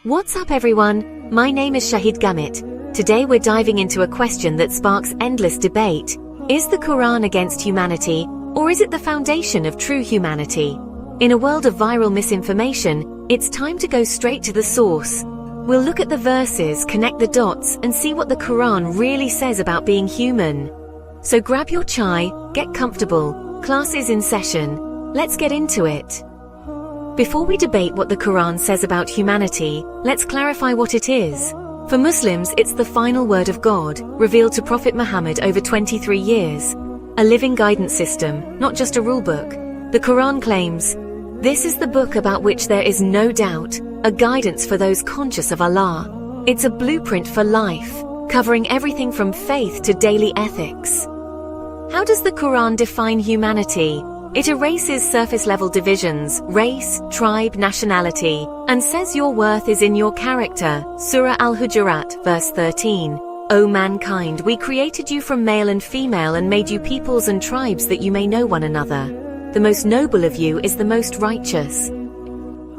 What's up everyone, my name is Sheikh Khalid. Today we're diving into a question that sparks endless debate. Is the Quran against humanity, or is it the foundation of true humanity? In a world of viral misinformation, it's time to go straight to the source. We'll look at the verses, connect the dots, and see what the Quran really says about being human. So grab your chai, get comfortable, class is in session, let's get into it. Before we debate what the Quran says about humanity, let's clarify what it is. For Muslims, it's the final word of God, revealed to Prophet Muhammad over 23 years. A living guidance system, not just a rulebook. The Quran claims, "This is the book about which there is no doubt, a guidance for those conscious of Allah. It's a blueprint for life, covering everything from faith to daily ethics." How does the Quran define humanity? It erases surface-level divisions, race, tribe, nationality, and says your worth is in your character. Surah Al-Hujurat, verse 13. O mankind, we created you from male and female and made you peoples and tribes that you may know one another. The most noble of you is the most righteous.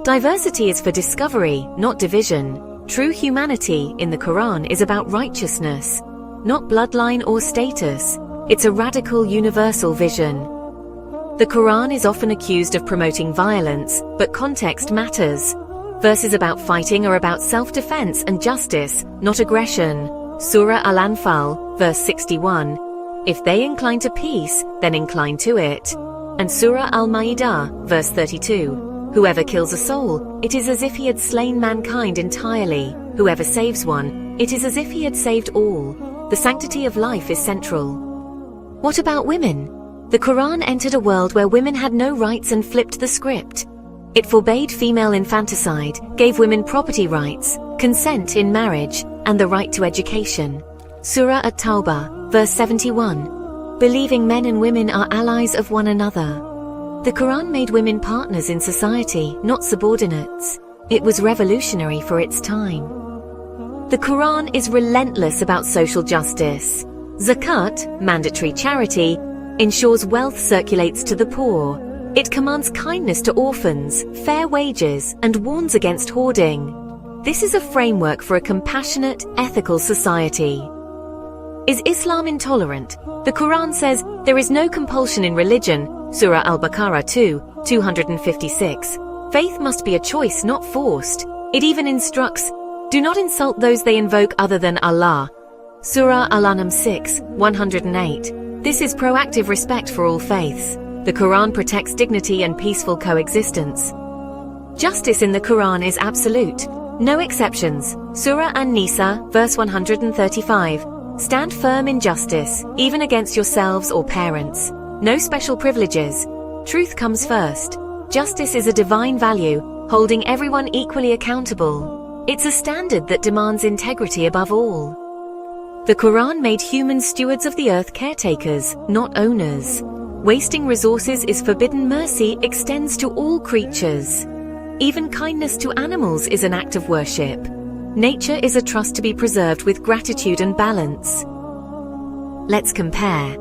Diversity is for discovery, not division. True humanity, in the Quran, is about righteousness, not bloodline or status. It's a radical, universal vision. The Quran is often accused of promoting violence, but context matters. Verses about fighting are about self-defense and justice, not aggression. Surah Al-Anfal, verse 61. If they incline to peace, then incline to it. And Surah Al-Ma'idah, verse 32. Whoever kills a soul, it is as if he had slain mankind entirely. Whoever saves one, it is as if he had saved all. The sanctity of life is central. What about women? The Quran entered a world where women had no rights and flipped the script. It forbade female infanticide, gave women property rights, consent in marriage, and the right to education. Surah At-Tawbah, verse 71. Believing men and women are allies of one another. The Quran made women partners in society, not subordinates. It was revolutionary for its time. The Quran is relentless about social justice. Zakat, mandatory charity, ensures wealth circulates to the poor. It commands kindness to orphans, fair wages, and warns against hoarding. This is a framework for a compassionate, ethical society. Is Islam intolerant? The Quran says, there is no compulsion in religion, Surah Al-Baqarah 2, 256. Faith must be a choice, not forced. It even instructs, do not insult those they invoke other than Allah. Surah Al-An'am 6, 108. This is proactive respect for all faiths. The Quran protects dignity and peaceful coexistence. Justice in the Quran is absolute. No exceptions. Surah An-Nisa, verse 135. Stand firm in justice, even against yourselves or parents. No special privileges. Truth comes first. Justice is a divine value, holding everyone equally accountable. It's a standard that demands integrity above all. The Quran made humans stewards of the earth, caretakers, not owners. Wasting resources is forbidden. Mercy extends to all creatures. Even kindness to animals is an act of worship. Nature is a trust to be preserved with gratitude and balance. Let's compare.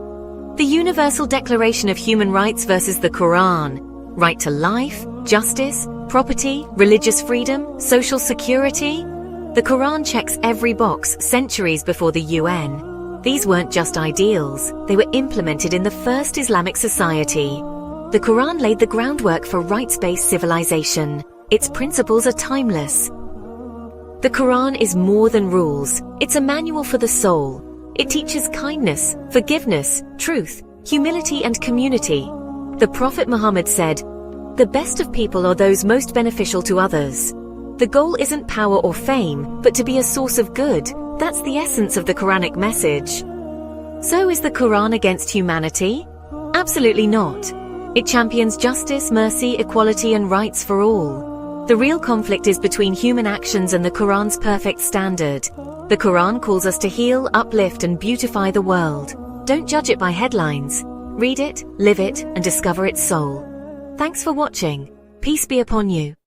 The Universal Declaration of Human Rights versus the Quran. Right to life, justice, property, religious freedom, social security. The Quran checks every box centuries before the UN. These weren't just ideals, they were implemented in the first Islamic society. The Quran laid the groundwork for rights-based civilization. Its principles are timeless. The Quran is more than rules, it's a manual for the soul. It teaches kindness, forgiveness, truth, humility, and community. The Prophet Muhammad said, "The best of people are those most beneficial to others." The goal isn't power or fame, but to be a source of good. That's the essence of the Quranic message. So is the Quran against humanity? Absolutely not. It champions justice, mercy, equality, and rights for all. The real conflict is between human actions and the Quran's perfect standard. The Quran calls us to heal, uplift, and beautify the world. Don't judge it by headlines. Read it, live it, and discover its soul. Thanks for watching. Peace be upon you.